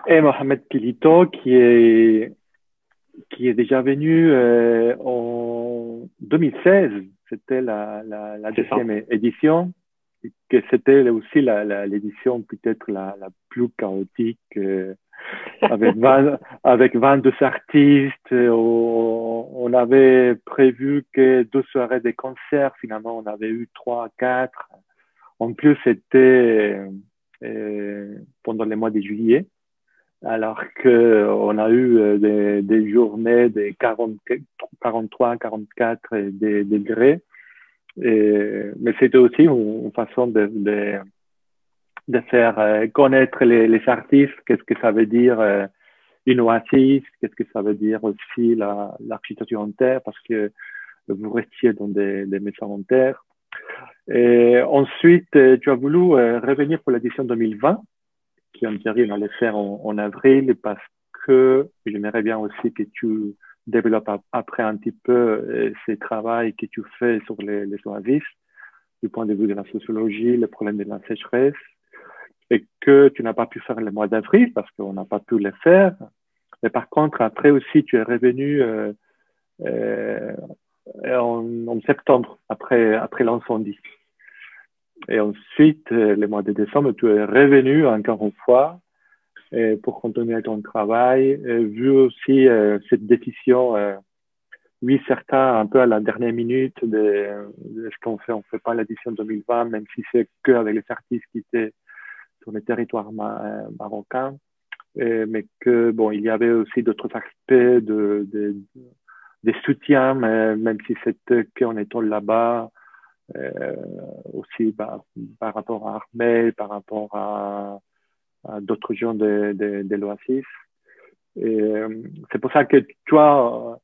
Et Mohamed Pilito qui est déjà venu en 2016. C'était la C'est ça. deuxième édition, que c'était aussi l'édition peut-être la plus chaotique, avec 22 artistes. On avait prévu que 2 soirées de concerts. Finalement, on avait eu 3, 4. En plus, c'était pendant les mois de juillet, alors qu'on a eu des journées de 40, 43, 44 degrés. Mais c'était aussi une façon de faire connaître les artistes, qu'est-ce que ça veut dire une oasis, qu'est-ce que ça veut dire aussi l'architecture en terre, parce que vous restiez dans des maisons en terre. Et ensuite, tu as voulu revenir pour l'édition 2020, qui en théorie on allait faire en avril, parce que j'aimerais bien aussi que tu développes après un petit peu ces travaux que tu fais sur les oasis, du point de vue de la sociologie, le problème de la sécheresse, et que tu n'as pas pu faire le mois d'avril parce qu'on n'a pas pu le faire. Mais par contre, après aussi, tu es revenu euh, en septembre, après l'incendie. Et ensuite, le mois de décembre, tu es revenu encore une fois pour continuer ton travail. Vu aussi cette décision, oui, certains, un peu à la dernière minute, de ce qu'on fait. On ne fait pas l'édition 2020, même si c'est qu'avec les artistes qui étaient sur le territoire marocain. Mais que, bon, il y avait aussi d'autres aspects de soutien, même si c'était qu'en étant là-bas, euh, aussi par rapport à Armel, par rapport à d'autres gens de l'Oasis. Et c'est pour ça que toi,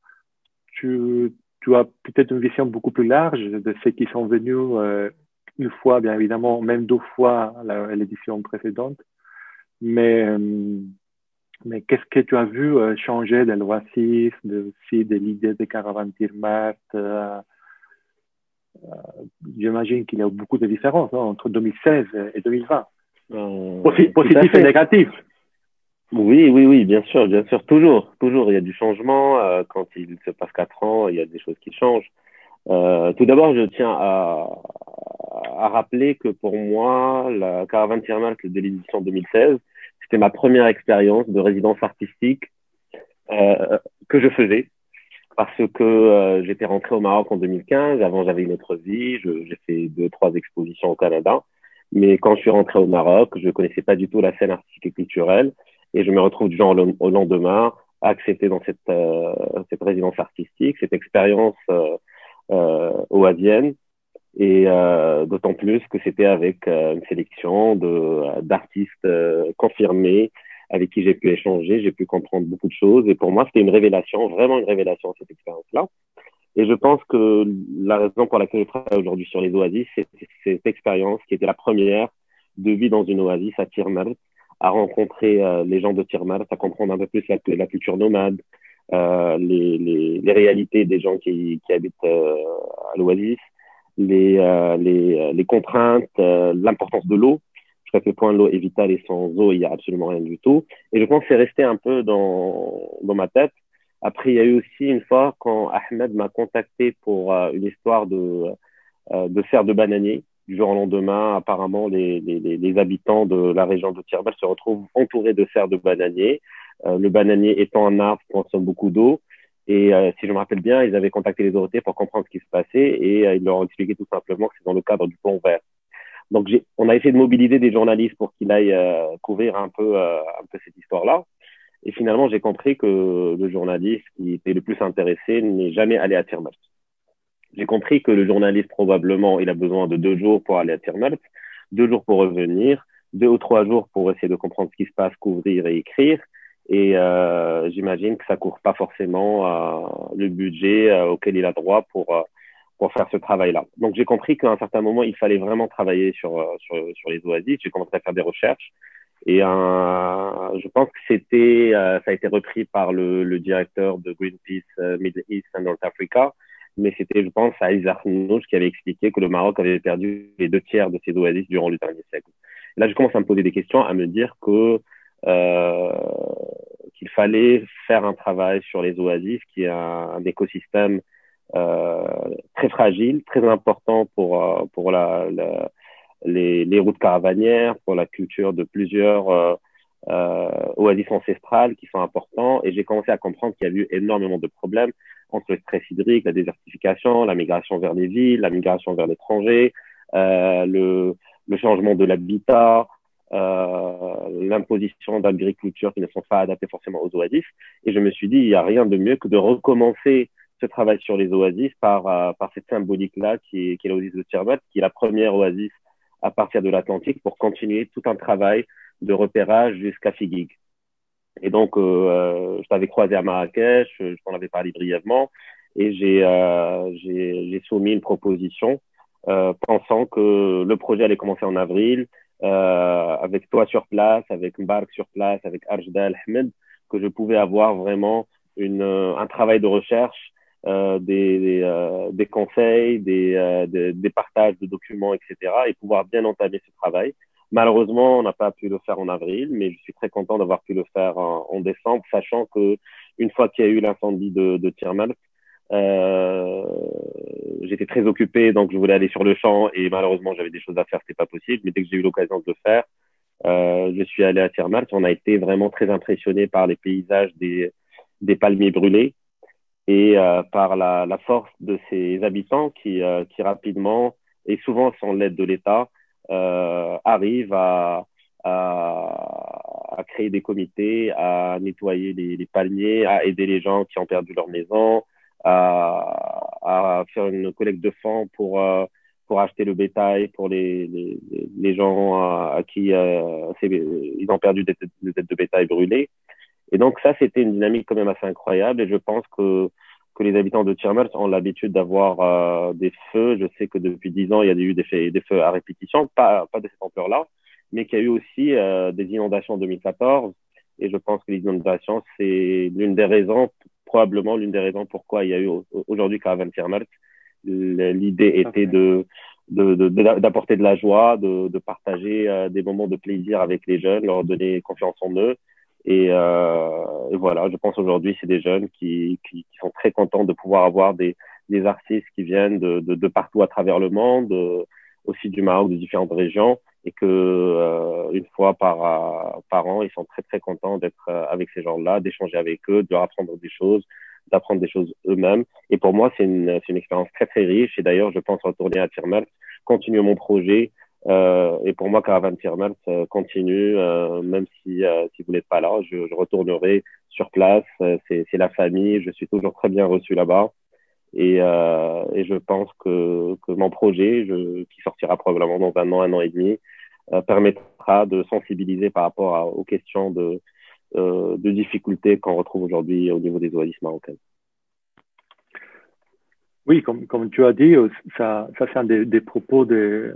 tu as peut-être une vision beaucoup plus large de ceux qui sont venus une fois, bien évidemment, même 2 fois à l'édition précédente. Mais, euh, mais qu'est-ce que tu as vu changer de l'Oasis, aussi de l'idée des caravanes Tirmat J'imagine qu'il y a beaucoup de différences entre 2016 et 2020. Tout à Positif et fait. négatif. Oui, oui, oui, bien sûr, toujours, toujours. Il y a du changement. Quand il se passe 4 ans, il y a des choses qui changent. Tout d'abord, je tiens à rappeler que pour moi, la Caravane Thermale de l'édition 2016, c'était ma première expérience de résidence artistique que je faisais parce que j'étais rentré au Maroc en 2015. Avant, j'avais une autre vie. J'ai fait 2, 3 expositions au Canada. Mais quand je suis rentré au Maroc, je ne connaissais pas du tout la scène artistique et culturelle. Et je me retrouve du jour au lendemain accepté dans cette résidence artistique, cette expérience oasienne. Et d'autant plus que c'était avec une sélection d'artistes confirmés avec qui j'ai pu échanger, j'ai pu comprendre beaucoup de choses. Et pour moi, c'était une révélation, vraiment une révélation, cette expérience-là. Et je pense que la raison pour laquelle je travaille aujourd'hui sur les oasis, c'est cette expérience qui était la première de vie dans une oasis à Tirmert, à rencontrer les gens de Tirmert, à comprendre un peu plus la culture nomade, les réalités des gens qui habitent à l'oasis, les contraintes, l'importance de l'eau. Je crois que le point de l'eau est vital et sans eau, il n'y a absolument rien du tout. Et je pense que c'est resté un peu dans ma tête. Après, il y a eu aussi une fois quand Ahmed m'a contacté pour une histoire de serre de bananier. Du jour au lendemain, apparemment, les habitants de la région de Tirbel se retrouvent entourés de serres de bananier. Le bananier étant un arbre qui consomme beaucoup d'eau. Et si je me rappelle bien, ils avaient contacté les autorités pour comprendre ce qui se passait et ils leur ont expliqué tout simplement que c'est dans le cadre du pont vert. Donc, on a essayé de mobiliser des journalistes pour qu'ils aillent couvrir un peu cette histoire-là. Et finalement, j'ai compris que le journaliste qui était le plus intéressé n'est jamais allé à Tirmalt. J'ai compris que le journaliste, probablement, il a besoin de 2 jours pour aller à Tirmalt, 2 jours pour revenir, 2 ou 3 jours pour essayer de comprendre ce qui se passe, couvrir et écrire. Et j'imagine que ça ne couvre pas forcément le budget auquel il a droit pour faire ce travail-là. Donc, j'ai compris qu'à un certain moment, il fallait vraiment travailler sur les oasis. J'ai commencé à faire des recherches. Et je pense que ça a été repris par le directeur de Greenpeace Middle East and North Africa, mais c'était, je pense, Aïs Arnouch qui avait expliqué que le Maroc avait perdu les 2 tiers de ses oasis durant le dernier siècle. Là, je commence à me poser des questions, à me dire que euh, qu'il fallait faire un travail sur les oasis, qui est un écosystème euh, très fragile, très important pour les routes caravanières, pour la culture de plusieurs oasis ancestrales qui sont importants. Et j'ai commencé à comprendre qu'il y a eu énormément de problèmes entre le stress hydrique, la désertification, la migration vers les villes, la migration vers l'étranger, le changement de l'habitat, l'imposition d'agriculture qui ne sont pas adaptées forcément aux oasis. Et je me suis dit, il n'y a rien de mieux que de recommencer ce travail sur les oasis par cette symbolique-là qui est l'oasis de Tiamat, qui est la première oasis à partir de l'Atlantique pour continuer tout un travail de repérage jusqu'à Figuig. Et donc, je t'avais croisé à Marrakech, je t'en avais parlé brièvement, et j'ai soumis une proposition pensant que le projet allait commencer en avril, avec toi sur place, avec Mbark sur place, avec Arjda Ahmed, que je pouvais avoir vraiment un travail de recherche, des conseils, des partages de documents, etc., et pouvoir bien entamer ce travail. Malheureusement, on n'a pas pu le faire en avril, mais je suis très content d'avoir pu le faire en décembre, sachant que une fois qu'il y a eu l'incendie de Tirmal, euh, j'étais très occupé, donc je voulais aller sur le champ et malheureusement j'avais des choses à faire, c'était pas possible. Mais dès que j'ai eu l'occasion de le faire, je suis allé à Tirmal. On a été vraiment très impressionné par les paysages des palmiers brûlés et par la force de ces habitants qui rapidement et souvent sans l'aide de l'État arrivent à créer des comités, à nettoyer les palmiers, à aider les gens qui ont perdu leur maison, à faire une collecte de fonds pour acheter le bétail pour les gens à qui ils ont perdu des têtes de bétail brûlées. Et donc ça, c'était une dynamique quand même assez incroyable. Et je pense que les habitants de Tirmers ont l'habitude d'avoir des feux. Je sais que depuis 10 ans, il y a eu des feux à répétition, pas de cette ampleur-là, mais qu'il y a eu aussi des inondations en 2014. Et je pense que les inondations, c'est l'une des raisons, probablement l'une des raisons pourquoi il y a eu aujourd'hui Caravane Tirmers. L'idée était d'apporter de la joie, de partager des moments de plaisir avec les jeunes, leur donner confiance en eux. Et voilà, je pense aujourd'hui, c'est des jeunes qui sont très contents de pouvoir avoir des artistes qui viennent de partout à travers le monde, aussi du Maroc, de différentes régions, et que une fois par an, ils sont très très contents d'être avec ces gens-là, d'échanger avec eux, de leur apprendre des choses, d'apprendre des choses eux-mêmes. Et pour moi, c'est une expérience très très riche. Et d'ailleurs, je pense retourner à Tirmel, continuer mon projet. Et pour moi, Caravane Tirmel continue, même si vous n'êtes pas là, je retournerai sur place. C'est la famille, je suis toujours très bien reçu là-bas. Et je pense que mon projet, qui sortira probablement dans un an et demi, permettra de sensibiliser par rapport aux questions de difficultés qu'on retrouve aujourd'hui au niveau des oasis marocaines. Oui, comme tu as dit, ça c'est un des propos de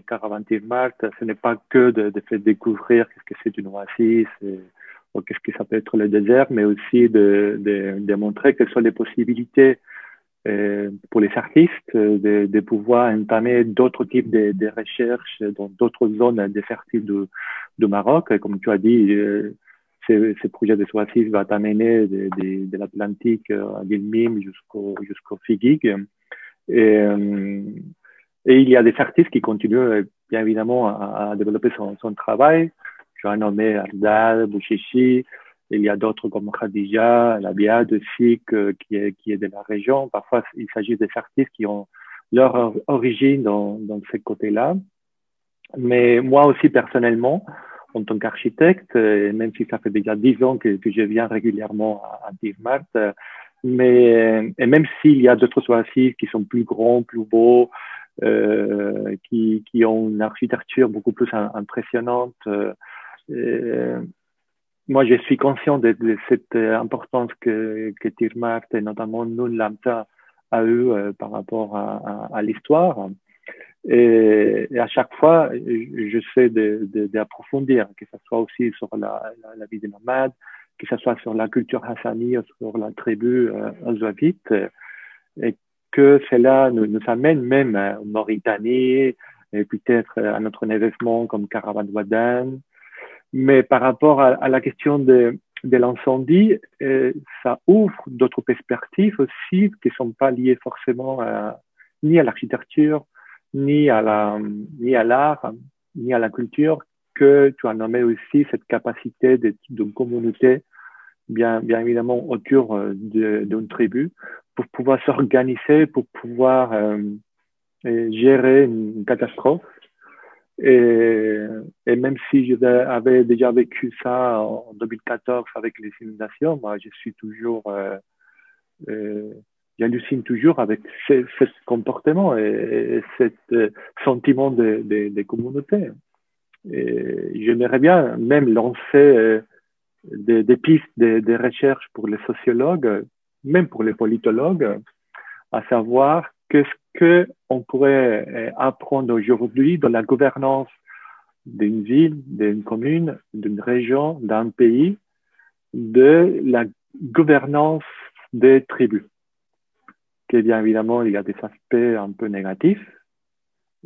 Caravan Mart. Ce n'est pas que de faire découvrir qu'est-ce que c'est une oasis ou qu'est-ce que ça peut être le désert, mais aussi de montrer quelles sont les possibilités pour les artistes de pouvoir entamer d'autres types de recherches dans d'autres zones désertiques du Maroc. Comme tu as dit, ce projet de Soasis va t'amener de l'Atlantique à Guilmim jusqu'au Figuig. Et il y a des artistes qui continuent bien évidemment à développer son travail. Je vais nommer Ardal, Bouchichi. Il y a d'autres comme Khadija, Labiad aussi, qui est de la région. Parfois, il s'agit des artistes qui ont leur origine dans ce côté-là. Mais moi aussi, personnellement, en tant qu'architecte, même si ça fait déjà 10 ans que je viens régulièrement à Tirmart, et même s'il y a d'autres oasis qui sont plus grands, plus beaux, qui ont une architecture beaucoup plus impressionnante, moi, je suis conscient de cette importance que Tirmart et notamment Nun Lamta a eu par rapport à l'histoire. Et à chaque fois, je sais d'approfondir, que ce soit aussi sur la vie des nomades, que ce soit sur la culture hassani, sur la tribu azouavite, et que cela nous amène même en Mauritanie, et peut-être à notre événement comme Caravan Wadan, Mais par rapport à la question de l'incendie, ça ouvre d'autres perspectives aussi qui ne sont pas liées forcément ni à l'architecture, ni à l'art, ni à la culture, que tu as nommé aussi cette capacité de communauté, bien évidemment autour d'une tribu, pour pouvoir s'organiser, pour pouvoir gérer une catastrophe. Et même si avais déjà vécu ça en 2014 avec les inondations, moi, je suis toujours, j'hallucine toujours avec ce comportement et ce sentiment de communauté. Et j'aimerais bien même lancer des pistes de recherche pour les sociologues, même pour les politologues, à savoir qu'est-ce qu'on pourrait apprendre aujourd'hui dans la gouvernance d'une ville, d'une commune, d'une région, d'un pays, de la gouvernance des tribus. Que bien évidemment, il y a des aspects un peu négatifs.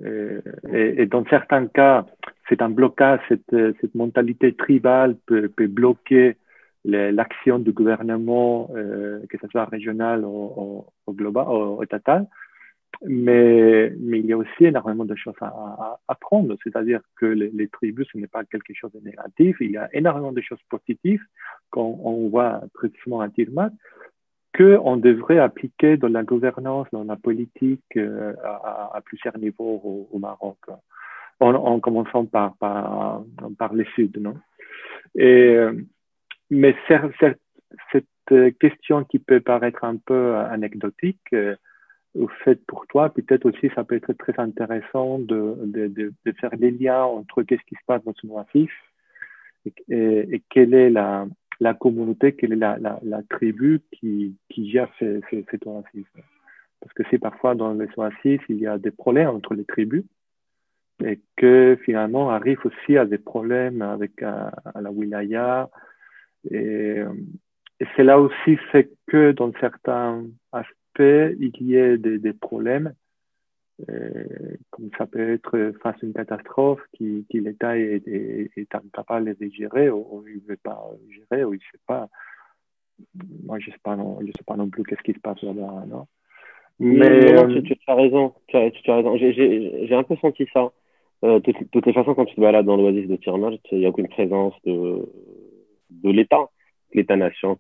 Et dans certains cas, c'est un blocage, cette mentalité tribale peut bloquer l'action du gouvernement, que ce soit régional ou global, ou étatal. Mais il y a aussi énormément de choses à apprendre, c'est-à-dire que les tribus, ce n'est pas quelque chose de négatif, il y a énormément de choses positives qu'on voit très souvent à Tirmat, qu'on devrait appliquer dans la gouvernance, dans la politique, à plusieurs niveaux au Maroc, en commençant par le sud, non? Mais cette question qui peut paraître un peu anecdotique, au fait pour toi, peut-être aussi ça peut être très intéressant de faire les liens entre qu'est-ce qui se passe dans ce oasis et quelle est la communauté, quelle est la tribu qui gère cet oasis. Parce que c'est parfois dans les oasis, il y a des problèmes entre les tribus et que finalement arrive aussi à des problèmes avec à la wilaya. Et c'est là aussi fait que dans certains aspects, il y ait des problèmes, comme ça peut être face à une catastrophe qui l'État est incapable de gérer ou il ne veut pas gérer ou il ne sait pas. Moi, je ne sais pas non plus qu'est-ce qui se passe là-bas. Non, mais non, tu as raison. Tu as raison. J'ai un peu senti ça. De toutes les façons, quand tu te balades dans l'oasis de Tirmat, il n'y a aucune présence de l'État, l'État-nation,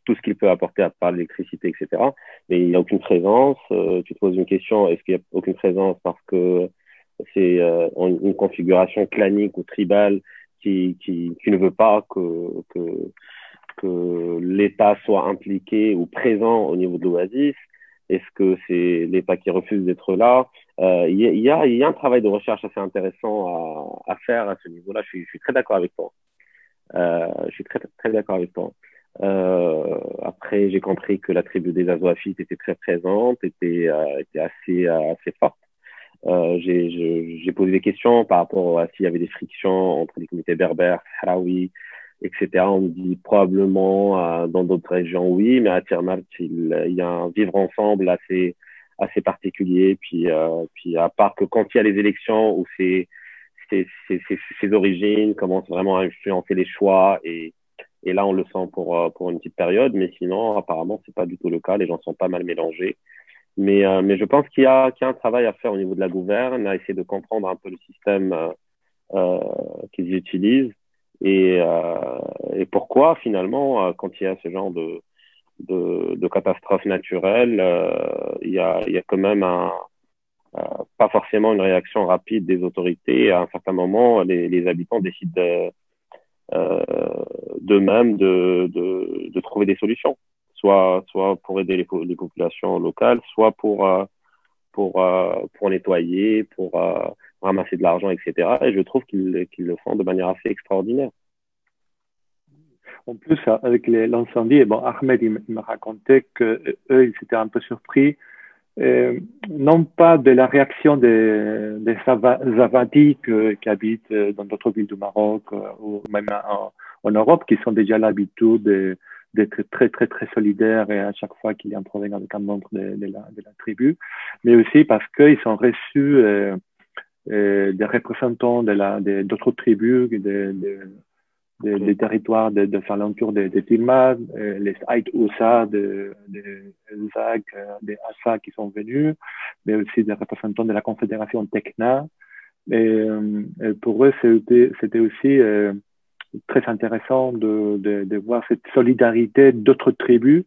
tout ce qu'il peut apporter à part l'électricité, etc. Mais il n'y a aucune présence. Tu te poses une question, est-ce qu'il n'y a aucune présence parce que c'est une configuration clanique ou tribale qui ne veut pas que l'État soit impliqué ou présent au niveau de l'oasis? Est-ce que c'est l'État qui refuse d'être là? Il y a un travail de recherche assez intéressant à faire à ce niveau-là. Je suis très d'accord avec toi. Je suis très, très d'accord avec toi. Après, j'ai compris que la tribu des Azouafites était très présente, était assez forte. J'ai posé des questions par rapport à s'il y avait des frictions entre les communautés berbères, sahraouis, etc. On me dit probablement dans d'autres régions, oui, mais à Tirmat, il y a un vivre ensemble assez particulier. Puis à part que quand il y a les élections où ses origines commencent vraiment à influencer les choix et là on le sent pour une petite période, mais sinon apparemment c'est pas du tout le cas, les gens sont pas mal mélangés. Mais je pense qu'il y a un travail à faire au niveau de la gouverne, à essayer de comprendre un peu le système qu'ils utilisent et pourquoi finalement quand il y a ce genre de catastrophe naturelle, il y a quand même pas forcément une réaction rapide des autorités. À un certain moment, les habitants décident d'eux-mêmes de trouver des solutions, soit pour aider les populations locales, soit pour nettoyer, pour ramasser de l'argent, etc. Et je trouve qu'ils le font de manière assez extraordinaire. En plus, avec l'incendie, bon, Ahmed il me racontait qu'eux, ils étaient un peu surpris, non pas de la réaction des Zavadis qui habitent dans d'autres villes du Maroc ou même en Europe, qui sont déjà l'habitude d'être très, très, très solidaires et à chaque fois qu'il y a un problème avec un membre de la tribu, mais aussi parce qu'ils ont reçu des représentants d'autres tribus, des territoires de alentours de Tilma, les Ait Oussa, de Zag, des Assa qui sont venus, mais aussi des représentants de la Confédération Tekna. Et pour eux, c'était aussi très intéressant de voir cette solidarité d'autres tribus,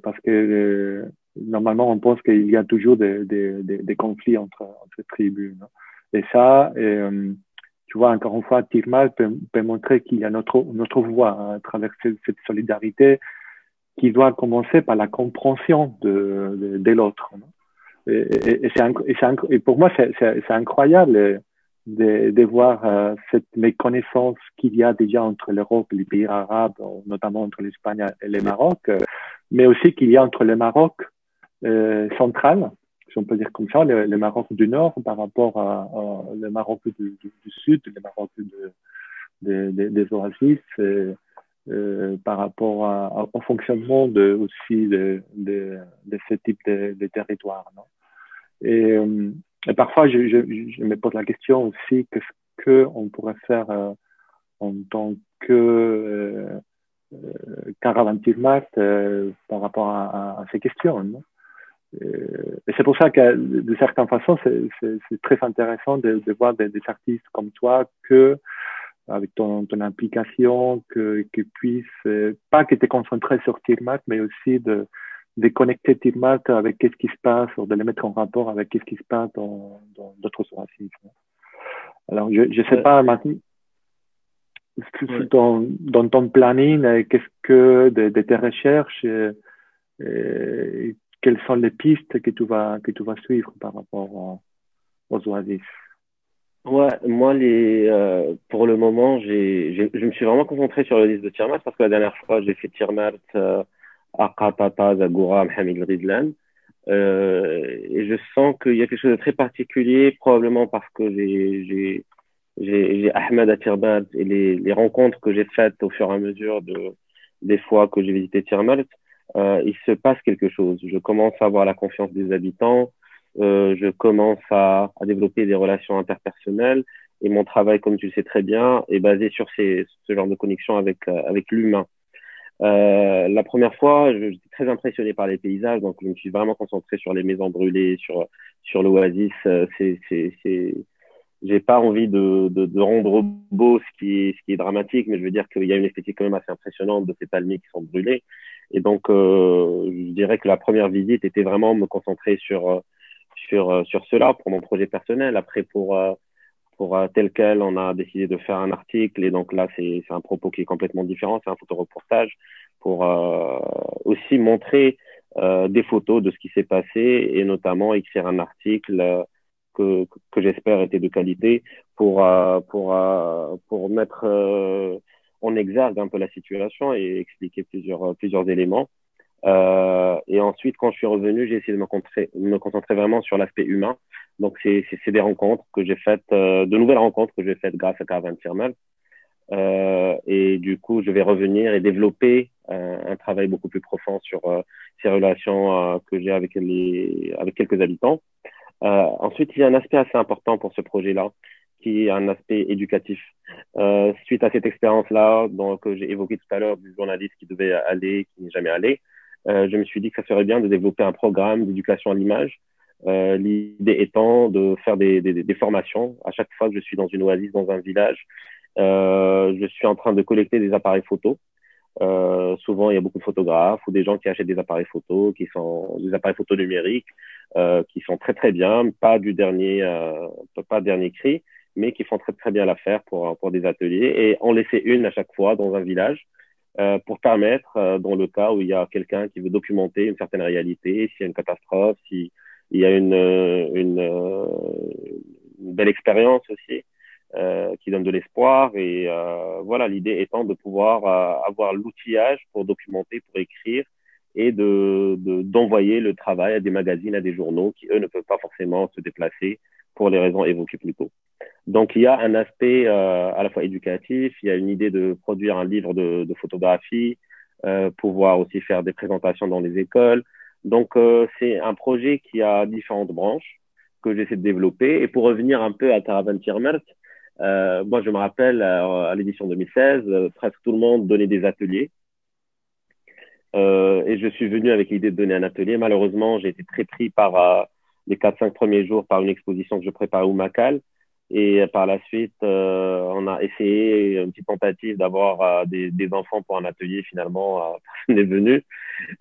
parce que normalement, on pense qu'il y a toujours des conflits entre tribus, non? Et ça, tu vois, encore une fois, Tirmal peut montrer qu'il y a notre voie à travers cette solidarité qui doit commencer par la compréhension de l'autre, non? Et pour moi, c'est incroyable de voir cette méconnaissance qu'il y a déjà entre l'Europe et les pays arabes, notamment entre l'Espagne et le Maroc, mais aussi qu'il y a entre le Maroc central, si on peut dire comme ça, le Maroc du Nord par rapport le Maroc du Sud, le Maroc des oasis, par rapport au fonctionnement aussi de ce type de territoire, non? Et parfois, je me pose la question aussi, qu'est-ce qu'on pourrait faire en tant que caravantirmat par rapport à ces questions, non? Et c'est pour ça que, de certaines façons, c'est très intéressant de voir des artistes comme toi avec ton implication, que puissent, pas que tu es concentré sur Tirmat, mais aussi de connecter Tirmat avec qu'est-ce qui se passe, ou de les mettre en rapport avec qu'est-ce qui se passe dans d'autres oasis. Alors, je sais pas maintenant, dans ton planning, qu'est-ce que de tes recherches, quelles sont les pistes que tu vas suivre par rapport aux oasis? Ouais, moi, pour le moment, je me suis vraiment concentré sur le disque de Tirmat parce que la dernière fois, j'ai fait Tirmat, Aqa, Tata, Zagora, Mohamed Ridlan. Et je sens qu'il y a quelque chose de très particulier, probablement parce que j'ai Ahmed à Tirmat et les rencontres que j'ai faites au fur et à mesure des fois que j'ai visité Tirmat, il se passe quelque chose. Je commence à avoir la confiance des habitants. Je commence à développer des relations interpersonnelles et mon travail, comme tu le sais très bien, est basé sur ce genre de connexion avec l'humain. La première fois, j'étais très impressionné par les paysages, donc je me suis vraiment concentré sur les maisons brûlées, sur l'oasis. J'ai pas envie de rendre beau ce qui est dramatique, mais je veux dire qu'il y a une esthétique quand même assez impressionnante de ces palmiers qui sont brûlés. Et donc, je dirais que la première visite était vraiment me concentrer sur cela pour mon projet personnel. Après, pour tel quel, on a décidé de faire un article. Et donc là, c'est un propos qui est complètement différent. C'est un photoreportage pour aussi montrer des photos de ce qui s'est passé et notamment écrire un article que j'espère était de qualité pour mettre en exergue un peu la situation et expliquer plusieurs éléments. Et ensuite, quand je suis revenu, j'ai essayé de me concentrer vraiment sur l'aspect humain. Donc, c'est des rencontres que j'ai faites, de nouvelles rencontres que j'ai faites grâce à Caravan Tirmal. Et du coup, je vais revenir et développer un travail beaucoup plus profond sur ces relations que j'ai avec quelques habitants. Ensuite, il y a un aspect assez important pour ce projet-là, qui est un aspect éducatif. Suite à cette expérience-là, que j'ai évoqué tout à l'heure, du journaliste qui devait aller, qui n'est jamais allé, je me suis dit que ça serait bien de développer un programme d'éducation à l'image. L'idée étant de faire des formations. À chaque fois que je suis dans une oasis, dans un village, je suis en train de collecter des appareils photos. Souvent, il y a beaucoup de photographes ou des gens qui achètent des appareils photos, qui sont des appareils photos numériques, qui sont très très bien, pas dernier cri, mais qui font très très bien l'affaire pour des ateliers et en laisser une à chaque fois dans un village pour permettre, dans le cas où il y a quelqu'un qui veut documenter une certaine réalité, s'il y a une catastrophe, s'il y a une belle expérience aussi, qui donne de l'espoir. Et voilà, l'idée étant de pouvoir avoir l'outillage pour documenter, pour écrire et d'envoyer le travail à des magazines, à des journaux qui, eux, ne peuvent pas forcément se déplacer pour les raisons évoquées plus tôt. Donc, il y a un aspect à la fois éducatif, il y a une idée de produire un livre de photographie, pouvoir aussi faire des présentations dans les écoles. Donc, c'est un projet qui a différentes branches que j'essaie de développer. Et pour revenir un peu à Caravan Tirmat, Moi, je me rappelle à l'édition 2016, presque tout le monde donnait des ateliers. Et je suis venu avec l'idée de donner un atelier. Malheureusement, j'ai été très pris par les 4-5 premiers jours par une exposition que je préparais au Macal. Et par la suite, on a essayé une petite tentative d'avoir des enfants pour un atelier. Finalement, personne n'est venu.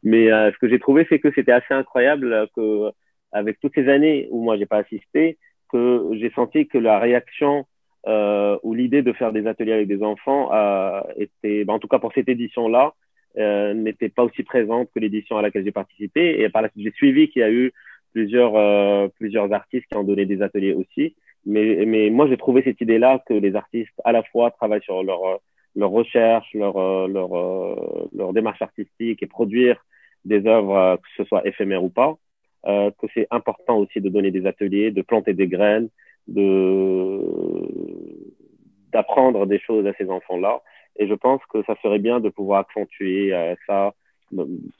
Mais ce que j'ai trouvé, c'est que c'était assez incroyable que, avec toutes ces années où moi j'ai pas assisté, que j'ai senti que la réaction ou l'idée de faire des ateliers avec des enfants était, en tout cas pour cette édition-là, n'était pas aussi présente que l'édition à laquelle j'ai participé. Et par la suite, j'ai suivi qu'il y a eu plusieurs artistes qui ont donné des ateliers aussi. Mais moi, j'ai trouvé cette idée-là que les artistes, à la fois, travaillent sur leur recherche, leur démarche artistique et produire des œuvres, que ce soit éphémères ou pas, que c'est important aussi de donner des ateliers, de planter des graines, d'apprendre des choses à ces enfants-là. Et je pense que ça serait bien de pouvoir accentuer ça,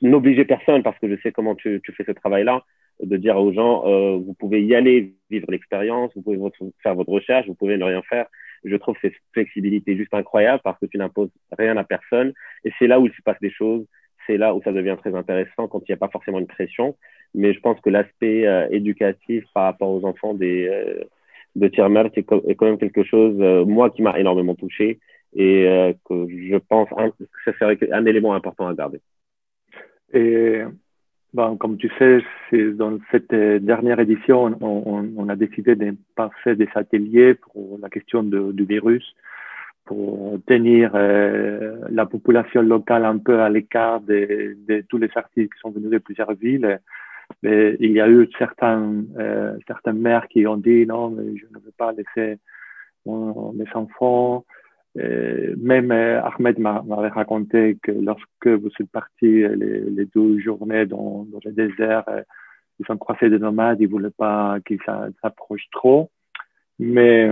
n'obliger personne, parce que je sais comment tu fais ce travail-là, de dire aux gens, vous pouvez y aller, vivre l'expérience, vous pouvez faire votre recherche, vous pouvez ne rien faire. Je trouve cette flexibilité juste incroyable parce que tu n'imposes rien à personne. Et c'est là où il se passe des choses, c'est là où ça devient très intéressant quand il n'y a pas forcément une pression. Mais je pense que l'aspect éducatif par rapport aux enfants de Tirmer est quand même quelque chose, moi, qui m'a énormément touché et que je pense que ça serait un élément important à garder. Et bon, comme tu sais, dans cette dernière édition, on a décidé de passer des ateliers pour la question du virus, pour tenir la population locale un peu à l'écart de tous les artistes qui sont venus de plusieurs villes. Mais il y a eu certains maires qui ont dit non, mais je ne veux pas laisser mes enfants. Même Ahmed m'avait raconté que lorsque vous êtes partis les 2 journées dans le désert, ils ont croisé des nomades, ils ne voulaient pas qu'ils s'approchent trop. Mais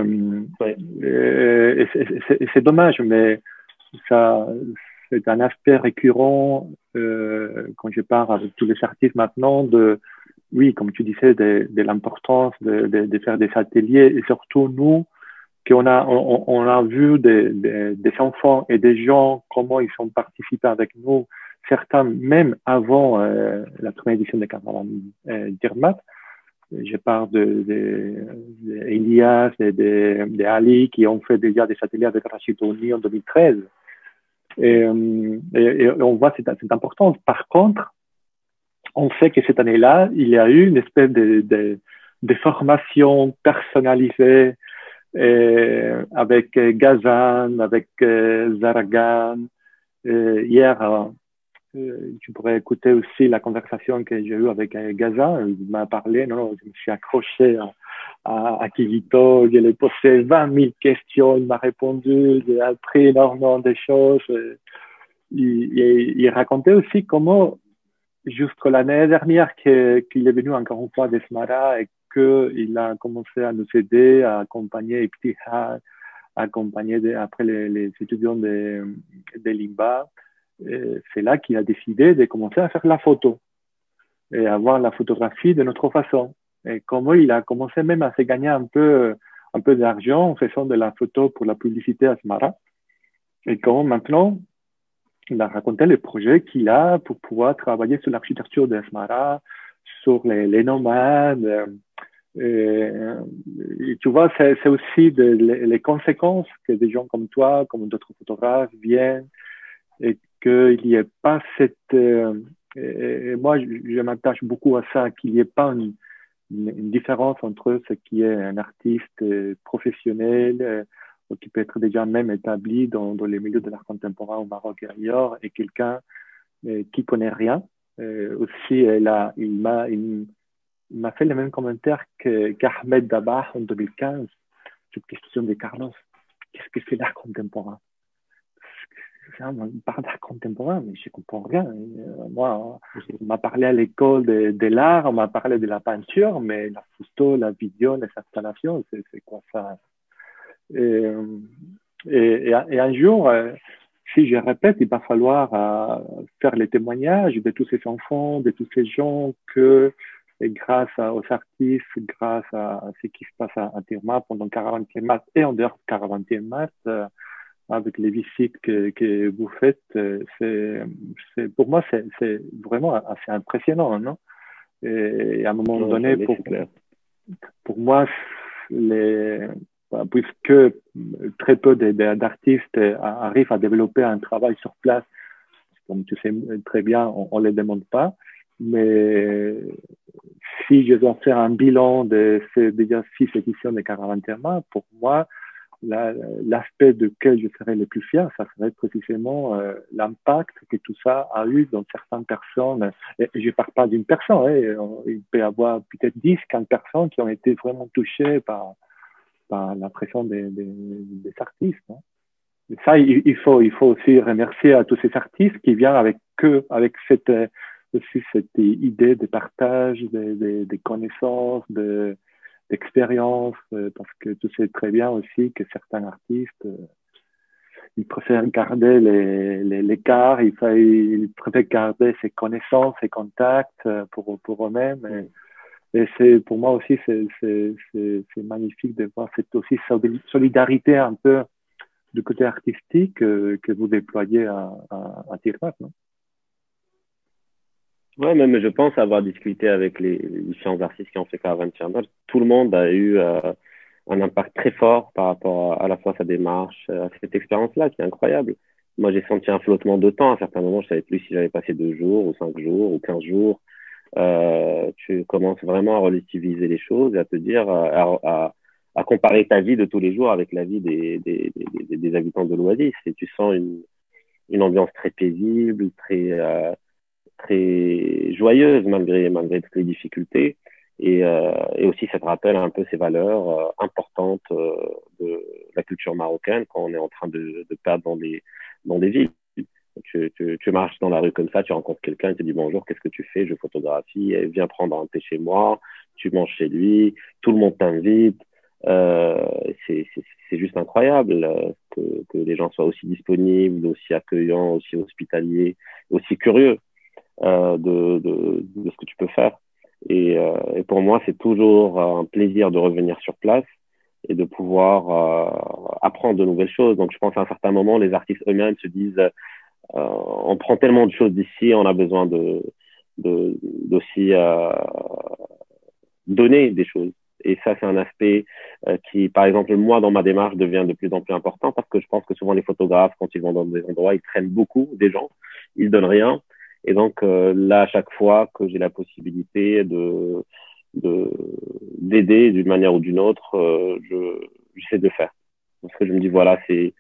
Ouais. c'est dommage, mais ça, c'est un aspect récurrent quand je parle avec tous les artistes maintenant oui, comme tu disais, de l'importance de faire des ateliers et surtout nous, on a vu des enfants et des gens, comment ils ont participé avec nous, certains même avant la première édition de Carnaval d'Irmat. Je parle d'Elias et de Ali qui ont fait déjà des ateliers avec Rachid Touni en 2013. Et on voit cette importance. Par contre, on sait que cette année-là, il y a eu une espèce de formation personnalisée avec Gazan, avec Zaragan. Hier, tu pourrais écouter aussi la conversation que j'ai eue avec Gazan. Il m'a parlé, non, je me suis accroché à Kivito, je lui ai posé 20 000 questions, il m'a répondu, j'ai appris énormément de choses. Il racontait aussi comment, jusqu'à l'année dernière, qu'il est venu encore une fois d'Esmara et qu'il a commencé à nous aider, à accompagner Ibtihad, à accompagner après les étudiants de l'IMBA. C'est là qu'il a décidé de commencer à faire la photo et avoir la photographie de notre façon. Et comment il a commencé même à se gagner un peu d'argent en faisant de la photo pour la publicité à Smara. Et comment maintenant, il a raconté les projets qu'il a pour pouvoir travailler sur l'architecture de Smara, sur les nomades. Et tu vois, c'est aussi les conséquences que des gens comme toi, comme d'autres photographes viennent et qu'il n'y ait pas et moi, je m'attache beaucoup à ça, qu'il n'y ait pas une différence entre ce qui est un artiste professionnel qui peut être déjà même établi dans les milieux de l'art contemporain au Maroc et ailleurs, et quelqu'un qui connaît rien. Aussi, il m'a fait le même commentaire qu'Ahmed Dabah en 2015 sur la question de Carlos. Qu'est-ce que c'est l'art contemporain? On parle d'art contemporain, mais je ne comprends rien. Moi, on m'a parlé à l'école de l'art, on m'a parlé de la peinture, mais la photo, la vidéo, les installations, c'est quoi ça? Et un jour, si je répète, il va falloir faire les témoignages de tous ces enfants, de tous ces gens Et grâce aux artistes, grâce à ce qui se passe à Tirma pendant Caravan Tirma et en dehors de Caravan Tirma, avec les visites que vous faites, pour moi, c'est vraiment assez impressionnant, non? Et à un moment Non, donné, jamais, c'est clair. pour moi, puisque très peu d'artistes arrivent à développer un travail sur place, comme tu sais très bien, on ne les demande pas. Mais si je dois faire un bilan de ces déjà 6 éditions de Caravan Terma, pour moi, l'aspect duquel je serais le plus fier, ça serait précisément l'impact que tout ça a eu dans certaines personnes. Et je ne parle pas d'une personne, il peut y avoir peut-être 10, 15 personnes qui ont été vraiment touchées par la pression des artistes. Hein. Et ça, il faut aussi remercier à tous ces artistes qui viennent avec aussi cette idée de partage, de connaissances, d'expérience, parce que tu sais très bien aussi que certains artistes, ils préfèrent garder l'écart, ils préfèrent garder ses connaissances, ses contacts pour eux-mêmes. Et pour moi aussi, c'est magnifique de voir cette aussi solidarité un peu du côté artistique que vous déployez à Tirmat, non? Ouais, même je pense avoir discuté avec les différents artistes qui ont fait Caravan Channel. Tout le monde a eu un impact très fort par rapport à la fois à sa démarche, à cette expérience-là qui est incroyable. Moi, j'ai senti un flottement de temps. À un certain moment, je savais plus si j'avais passé 2 jours ou 5 jours ou 15 jours. Tu commences vraiment à relativiser les choses et à te dire, à comparer ta vie de tous les jours avec la vie des habitants de l'Oasis. Et tu sens une ambiance très paisible, très joyeuse malgré toutes les difficultés. Et aussi, ça te rappelle un peu ces valeurs importantes de la culture marocaine quand on est en train de perdre dans des villes. Tu marches dans la rue comme ça, tu rencontres quelqu'un, il te dit bonjour, qu'est-ce que tu fais? Je photographie, viens prendre un thé chez moi, tu manges chez lui, tout le monde t'invite. Euh, c'est juste incroyable que les gens soient aussi disponibles, aussi accueillants, aussi hospitaliers, aussi curieux de ce que tu peux faire. Et pour moi, c'est toujours un plaisir de revenir sur place et de pouvoir apprendre de nouvelles choses. Donc, je pense à un certain moment, les artistes eux-mêmes se disent on prend tellement de choses d'ici, on a besoin d'aussi donner des choses. Et ça, c'est un aspect qui, par exemple, moi, dans ma démarche, devient de plus en plus important parce que je pense que souvent les photographes, quand ils vont dans des endroits, ils traînent beaucoup des gens, ils donnent rien. Et donc là, à chaque fois que j'ai la possibilité d'aider d'une manière ou d'une autre, j'essaie de le faire. Parce que je me dis, voilà, c'est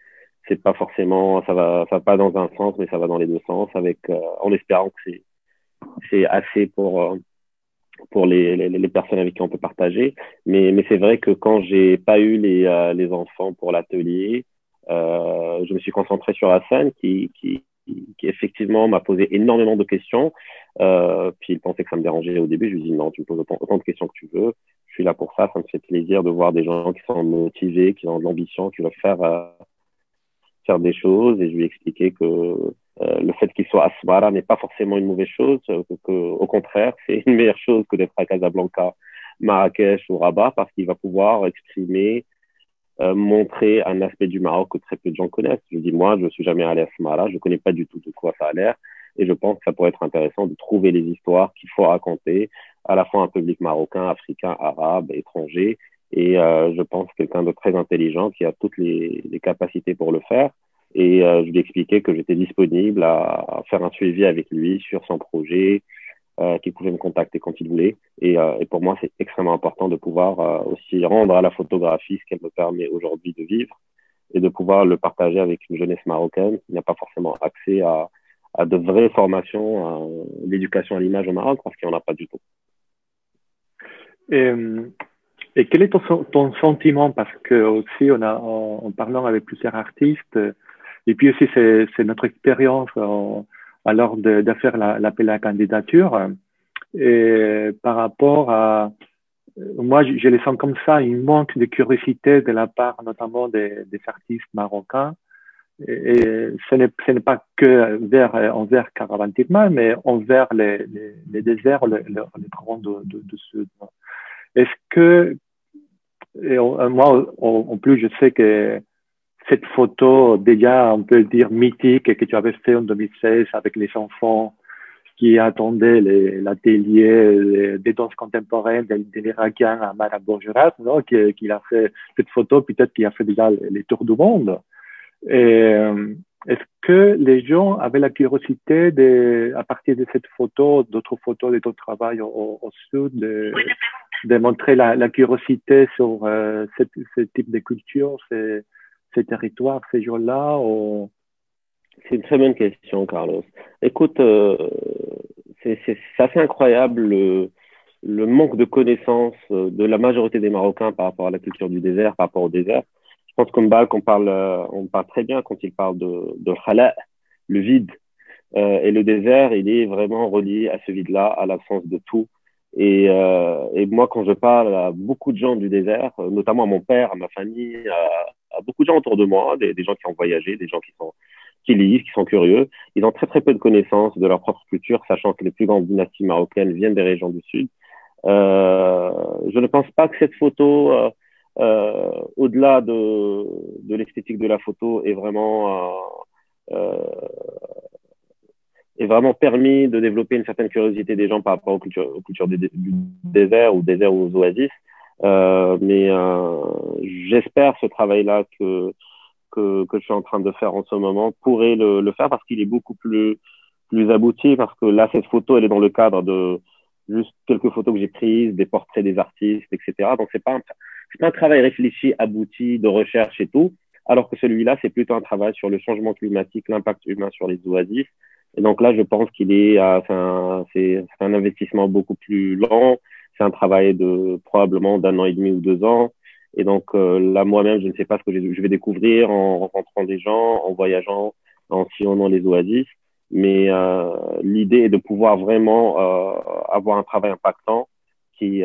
pas forcément, ça va pas dans un sens, mais ça va dans les deux sens, en espérant que c'est assez pour les personnes avec qui on peut partager. Mais c'est vrai que quand j'ai pas eu les enfants pour l'atelier, je me suis concentré sur Hassan qui effectivement m'a posé énormément de questions. Puis il pensait que ça me dérangeait au début. Je lui ai dit non, tu me poses autant de questions que tu veux. Je suis là pour ça. Ça me fait plaisir de voir des gens qui sont motivés, qui ont de l'ambition, qui veulent faire des choses. Et je lui ai expliqué que le fait qu'il soit à Smara n'est pas forcément une mauvaise chose, au contraire, c'est une meilleure chose que d'être à Casablanca, Marrakech ou Rabat, parce qu'il va pouvoir exprimer, montrer un aspect du Maroc que très peu de gens connaissent. Je dis, moi, je ne suis jamais allé à Smara, je ne connais pas du tout de quoi ça a l'air, et je pense que ça pourrait être intéressant de trouver les histoires qu'il faut raconter, à la fois un public marocain, africain, arabe, étranger, et je pense quelqu'un de très intelligent qui a toutes les capacités pour le faire. Et je lui ai expliqué que j'étais disponible à faire un suivi avec lui sur son projet, qu'il pouvait me contacter quand il voulait. Et pour moi, c'est extrêmement important de pouvoir aussi rendre à la photographie ce qu'elle me permet aujourd'hui de vivre et de pouvoir le partager avec une jeunesse marocaine qui n'a pas forcément accès à de vraies formations, à l'éducation à l'image au Maroc, parce qu'il n'y en a pas du tout. Et, et quel est ton sentiment? Parce que aussi, en parlant avec plusieurs artistes, et puis aussi, c'est notre expérience alors de faire l'appel à la candidature. Et par rapport à, moi, je le sens comme ça, il manque de curiosité de la part notamment des artistes marocains et ce n'est pas que envers Caravantirman, mais envers les déserts, les troncs de sud. Est-ce que, moi, en plus, je sais que cette photo, déjà, on peut le dire mythique, que tu avais fait en 2016 avec les enfants qui attendaient l'atelier des danses contemporaines de l'Irakien à Mara Bourgerat, qu'il a fait cette photo, peut-être qu'il a fait déjà les tours du monde. Et est-ce que les gens avaient la curiosité à partir de cette photo, d'autres photos de ton travail au sud, de montrer la curiosité sur ce type de culture, ces territoires, ces gens-là C'est une très bonne question, Carlos. Écoute, c'est assez incroyable le manque de connaissance de la majorité des Marocains par rapport à la culture du désert, par rapport au désert. Je pense qu'en Balk, on parle très bien quand il parle de khala, le vide. Et le désert, il est vraiment relié à ce vide-là, à l'absence de tout. Et moi, quand je parle à beaucoup de gens du désert, notamment à mon père, à ma famille, à beaucoup de gens autour de moi, des gens qui ont voyagé, des gens qui lisent, qui sont curieux, ils ont très très peu de connaissances de leur propre culture, sachant que les plus grandes dynasties marocaines viennent des régions du sud. Je ne pense pas que cette photo, au-delà de l'esthétique de la photo, est vraiment permis de développer une certaine curiosité des gens par rapport aux cultures du désert ou désert ou aux oasis. Mais j'espère ce travail-là que je suis en train de faire en ce moment pourrait le faire parce qu'il est beaucoup plus abouti, parce que là, cette photo, elle est dans le cadre de juste quelques photos que j'ai prises, des portraits des artistes, etc. Donc, c'est pas un travail réfléchi, abouti, de recherche et tout, alors que celui-là, c'est plutôt un travail sur le changement climatique, l'impact humain sur les oasis. Et donc là, je pense c'est un investissement beaucoup plus lent. C'est un travail de probablement d'1 an et demi ou 2 ans. Et donc là, moi-même, je ne sais pas ce que je vais découvrir en rencontrant des gens, en voyageant, en sillonnant les oasis. Mais l'idée est de pouvoir vraiment avoir un travail impactant qui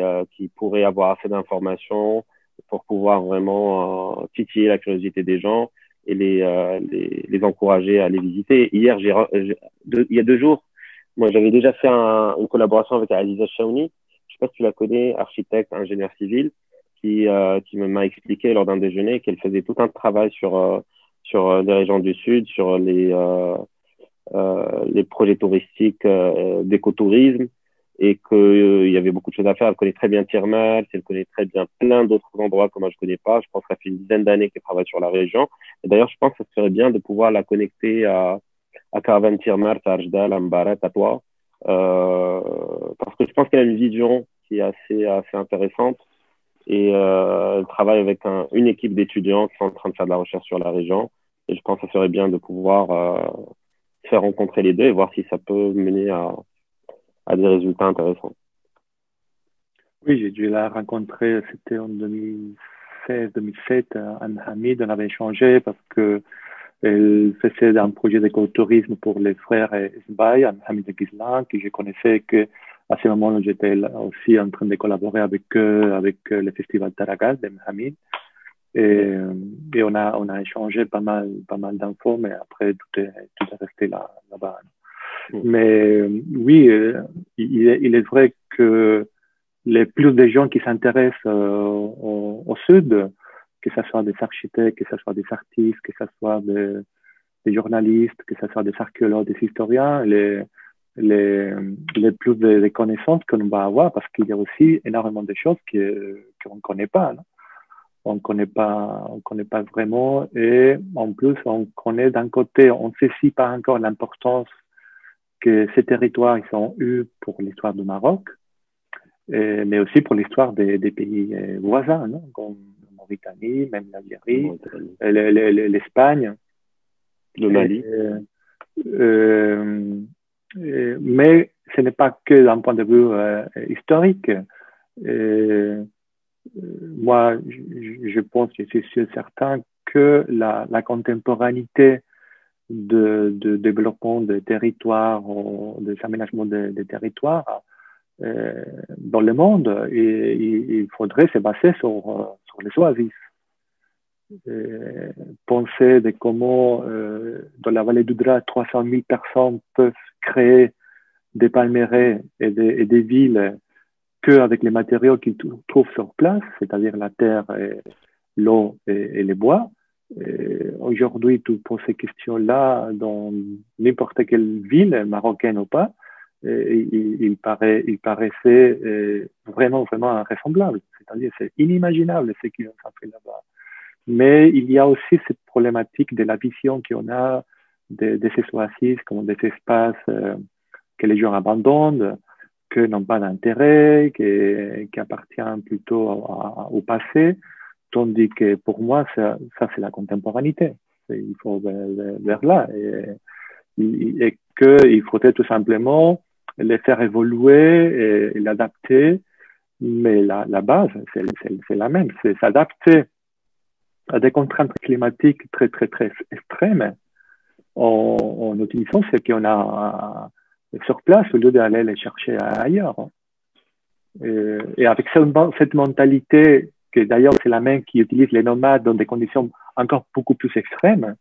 pourrait avoir assez d'informations pour pouvoir vraiment titiller la curiosité des gens et les encourager à les visiter. Hier, il y a 2 jours, moi, j'avais déjà fait une collaboration avec Aziza Chaouni. Je sais pas si tu la connais, architecte, ingénieur civil, qui m'a expliqué lors d'un déjeuner qu'elle faisait tout un travail sur les régions du Sud, sur les projets touristiques d'écotourisme et qu'il y avait beaucoup de choses à faire. Elle connaît très bien Tirmel, elle connaît très bien plein d'autres endroits que moi je connais pas. Je pense que ça fait une dizaine d'années qu'elle travaille sur la région. Et d'ailleurs, je pense que ça serait bien de pouvoir la connecter à Caravan Tirmel, à Arjdal, à Mbaret, à toi. Parce que je pense qu'elle a une vision qui est assez intéressante et elle travaille avec une équipe d'étudiants qui sont en train de faire de la recherche sur la région. Et je pense que ça serait bien de pouvoir faire rencontrer les deux et voir si ça peut mener à des résultats intéressants. Oui, j'ai dû la rencontrer, c'était en 2016, 2007, Anne Hamid, on avait échangé parce que elle faisait un projet d'écotourisme pour les frères Esbaï, Anne Hamid et Gislan, que je connaissais que à ce moment-là, j'étais aussi en train de collaborer avec eux, avec le festival Taragal de Hamid. Et on a échangé pas mal d'infos, mais après, tout est resté là-bas. Mais oui, il est vrai que les plus de gens qui s'intéressent au Sud, que ce soit des architectes, que ce soit des artistes, que ce soit des journalistes, que ce soit des archéologues, des historiens, les plus de connaissances que l'on va avoir, parce qu'il y a aussi énormément de choses qu'on ne connaît pas. Non? On connaît pas vraiment. Et en plus, on connaît d'un côté, on ne saisit pas encore l'importance que ces territoires ils ont eu pour l'histoire du Maroc, mais aussi pour l'histoire des pays voisins, non? Comme la Mauritanie, même l'Algérie, l'Espagne. Le Mali. Mais ce n'est pas que d'un point de vue historique. Moi, je pense, je suis sûr certain que la contemporanéité de développement des territoires, des aménagements des territoires dans le monde, il faudrait se baser sur les oasis. penser de comment dans la vallée du Dra, 300 000 personnes peuvent créer des palmeraies et des villes qu'avec les matériaux qu'ils trouvent sur place, c'est-à-dire la terre, l'eau et les bois. Aujourd'hui, tu poses ces questions-là dans n'importe quelle ville, marocaine ou pas, il paraissait vraiment invraisemblable. C'est-à-dire, c'est inimaginable ce qu'ils ont fait là-bas. Mais il y a aussi cette problématique de la vision qu'on a de ces oasis comme des espaces que les gens abandonnent, qui n'ont pas d'intérêt, qui appartiennent plutôt au passé, tandis que pour moi, ça c'est la contemporanéité. Il faut vers là. Et qu'il faudrait tout simplement les faire évoluer et l'adapter. Mais la base, c'est la même. C'est s'adapter à des contraintes climatiques très extrêmes en utilisant ce qu'on a sur place au lieu d'aller les chercher ailleurs. Et avec cette mentalité, que d'ailleurs c'est la même qui utilise les nomades dans des conditions encore beaucoup plus extrêmes,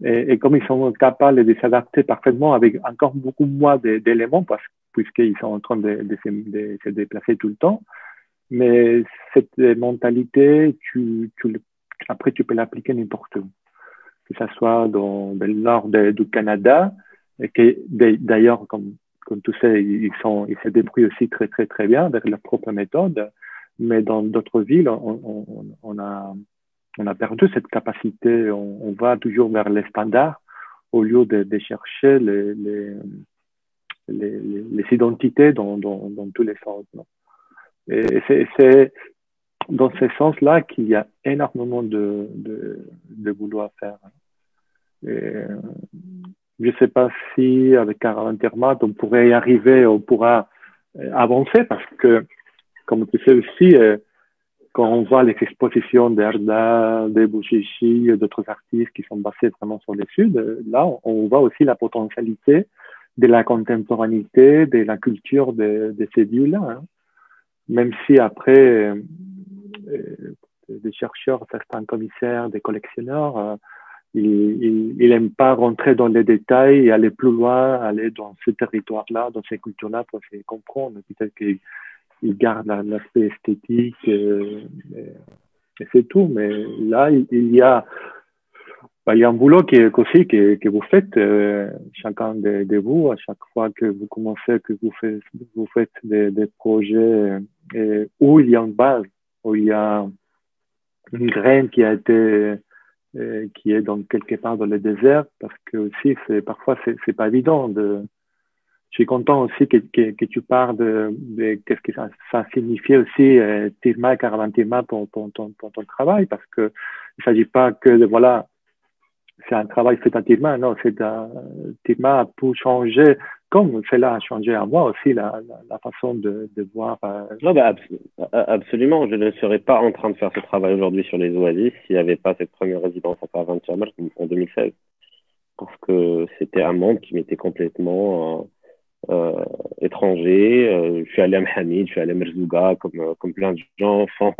et comme ils sont capables de s'adapter parfaitement avec encore beaucoup moins d'éléments, puisqu'ils sont en train de se déplacer tout le temps, mais cette mentalité, après tu peux l'appliquer n'importe où, que ce soit dans le nord du Canada, et que d'ailleurs, comme tu sais, ils se débrouillent aussi très bien avec leurs propres méthodes, mais dans d'autres villes, on a perdu cette capacité, on va toujours vers les standards au lieu de chercher les identités dans tous les sens. Non? Et c'est dans ce sens-là qu'il y a énormément de boulot à faire. Et je ne sais pas si avec Caravane Termat, on pourrait y arriver, on pourra avancer parce que, comme tu sais aussi, quand on voit les expositions d'Erda, de Bouchichi, d'autres artistes qui sont basés vraiment sur le Sud, là, on voit aussi la potentialité de la contemporanéité, de la culture de ces lieux-là. Hein. Même si après, des chercheurs, certains commissaires, des collectionneurs, ils n'aiment pas rentrer dans les détails et aller plus loin, aller dans ce territoire-là, dans ces cultures-là pour se comprendre. Peut-être qu'ils gardent l'aspect esthétique et c'est tout. Mais là, il y a un boulot aussi que vous faites, chacun de vous, à chaque fois que vous commencez, que vous faites des projets où il y a une base, où il y a une graine qui a été qui est dans quelque part dans le désert, parce que aussi parfois c'est pas évident je suis content aussi que tu parles de qu'est-ce que ça signifie aussi Tirma, Caravane Tirma pour ton travail, parce que il s'agit pas que voilà, c'est un travail fait à Tirma, non, Tirma a pu changer, comme cela a changé à moi aussi la façon de voir. Non, absolument. Je ne serais pas en train de faire ce travail aujourd'hui sur les oasis s'il n'y avait pas cette première résidence à Caravane Tirma en 2016. Parce que c'était un monde qui m'était complètement étranger. Je suis allé à Mohamed, je suis allé à Merzouga, comme plein de gens font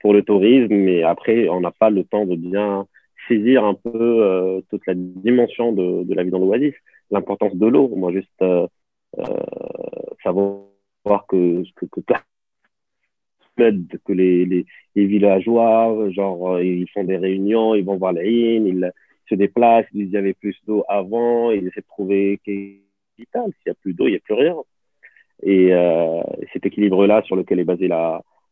pour le tourisme, mais après, on n'a pas le temps de bien saisir un peu toute la dimension de la vie dans l'oasis, l'importance de l'eau. Moi, juste savoir que les villageois, genre, ils font des réunions, ils vont voir la Hine, ils se déplacent, ils disent il y avait plus d'eau avant, ils essaient de prouver qu'il s'il n'y a plus d'eau, il n'y a plus rien. Et cet équilibre-là sur lequel est basé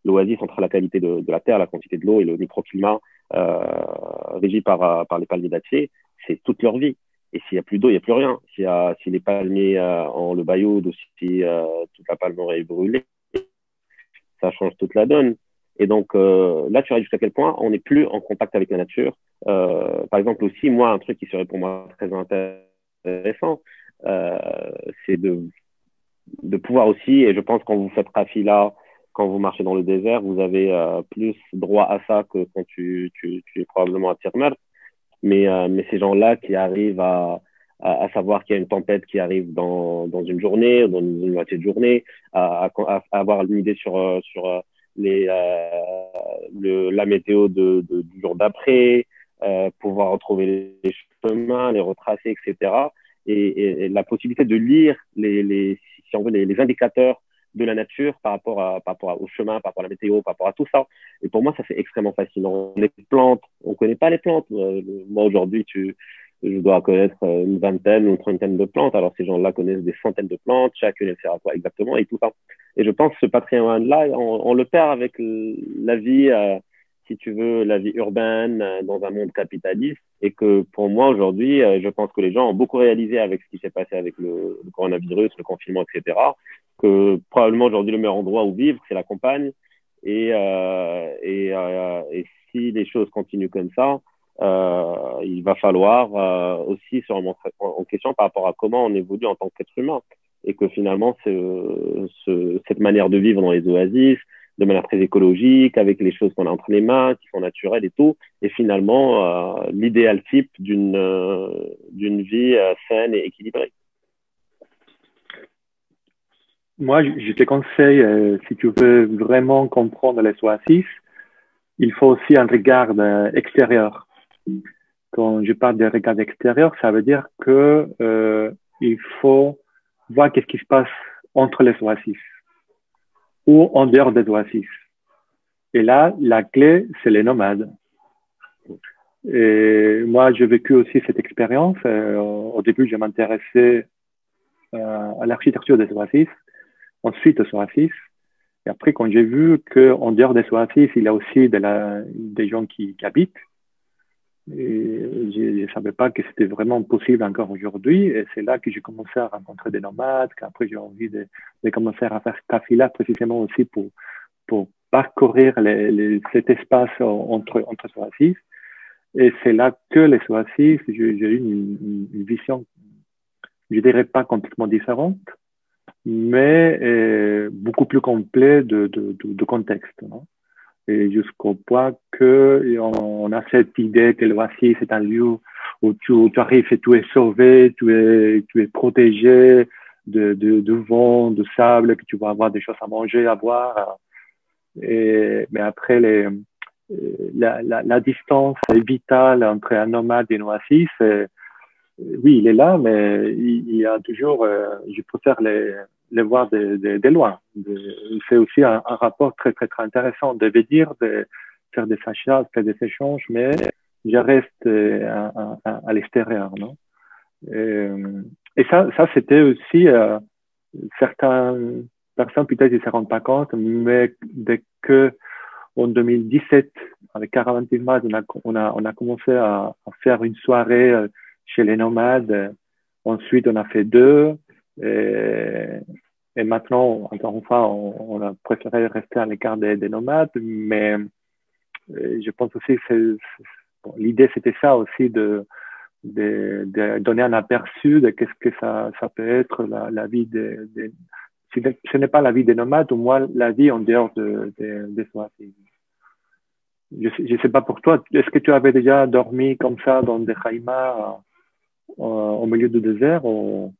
l'oasis entre la qualité de la terre, la quantité de l'eau et le microclimat régi par les palmiers dattiers, c'est toute leur vie. Et s'il n'y a plus d'eau, il n'y a plus rien. Si les palmiers ont le bayoud ou si toute la palmeraie est brûlée, ça change toute la donne. Et donc là, tu arrives jusqu'à quel point on n'est plus en contact avec la nature. Par exemple aussi, moi, un truc qui serait pour moi très intéressant, c'est de pouvoir aussi, et je pense quand vous faites Rafila, quand vous marchez dans le désert, vous avez plus droit à ça que quand tu es probablement à Tirmer. Mais ces gens-là qui arrivent à savoir qu'il y a une tempête qui arrive dans une journée, dans une moitié de journée, à avoir une idée sur la météo du jour d'après, pouvoir retrouver les chemins, les retracer, etc. Et la possibilité de lire si on veut, les indicateurs de la nature par rapport au chemin, par rapport à la météo, par rapport à tout ça. Et pour moi, ça c'est extrêmement fascinant. Les plantes, on ne connaît pas les plantes. Moi, aujourd'hui, je dois connaître une vingtaine ou une trentaine de plantes. Alors, ces gens-là connaissent des centaines de plantes, chacune, elle sert à quoi exactement, et tout ça. Et je pense que ce patrimoine-là, on le perd avec la vie, si tu veux, la vie urbaine dans un monde capitaliste. Et que pour moi, aujourd'hui, je pense que les gens ont beaucoup réalisé avec ce qui s'est passé avec le coronavirus, le confinement, etc., que probablement aujourd'hui, le meilleur endroit où vivre, c'est la campagne. Et si les choses continuent comme ça, il va falloir aussi se remettre en question par rapport à comment on évolue en tant qu'être humain. Et que finalement, cette manière de vivre dans les oasis, de manière très écologique, avec les choses qu'on a entre les mains, qui sont naturelles et tout, est finalement l'idéal type d'une vie saine et équilibrée. Moi, je te conseille, si tu veux vraiment comprendre les oasis, il faut aussi un regard extérieur. Quand je parle de regard extérieur, ça veut dire que il faut voir qu'est-ce qui se passe entre les oasis ou en dehors des oasis. Et là, la clé, c'est les nomades. Et moi, j'ai vécu aussi cette expérience. Au début, je m'intéressais à l'architecture des oasis, ensuite aux oasis. Et après, quand j'ai vu qu'en dehors des oasis, il y a aussi des gens qui habitent, et je ne savais pas que c'était vraiment possible encore aujourd'hui. Et c'est là que j'ai commencé à rencontrer des nomades, qu'après j'ai envie de commencer à faire Kafila précisément aussi pour parcourir cet espace entre oasis. Et c'est là que les oasis, j'ai eu une vision, je dirais pas complètement différente, mais beaucoup plus complet de contexte, non? Et jusqu'au point que on a cette idée que l'oasis c'est un lieu où tu arrives et tu es sauvé, tu es protégé de vent, de sable, que tu vas avoir des choses à manger, à boire. Mais après, la distance est vitale entre un nomade et une oasis. Oui, il est là, mais il y a toujours, je préfère les voir de loin. C'est aussi un rapport très, très, très intéressant de dire, de faire des achats, faire des échanges, mais je reste à l'extérieur, non? Et ça c'était aussi, certaines personnes peut-être ne se rendent pas compte, mais dès que en 2017, avec Caravan Tilmaz, on a commencé à faire une soirée chez les nomades. Ensuite, on a fait deux. Et maintenant, encore une fois, on a préféré rester à l'écart des nomades. Mais je pense aussi que l'idée, c'était ça aussi de donner un aperçu de qu'est-ce que ça peut être la vie si ce n'est pas la vie des nomades, au moins la vie en dehors des oasis. Je sais pas pour toi, est-ce que tu avais déjà dormi comme ça dans des khaïmas au milieu du désert ou...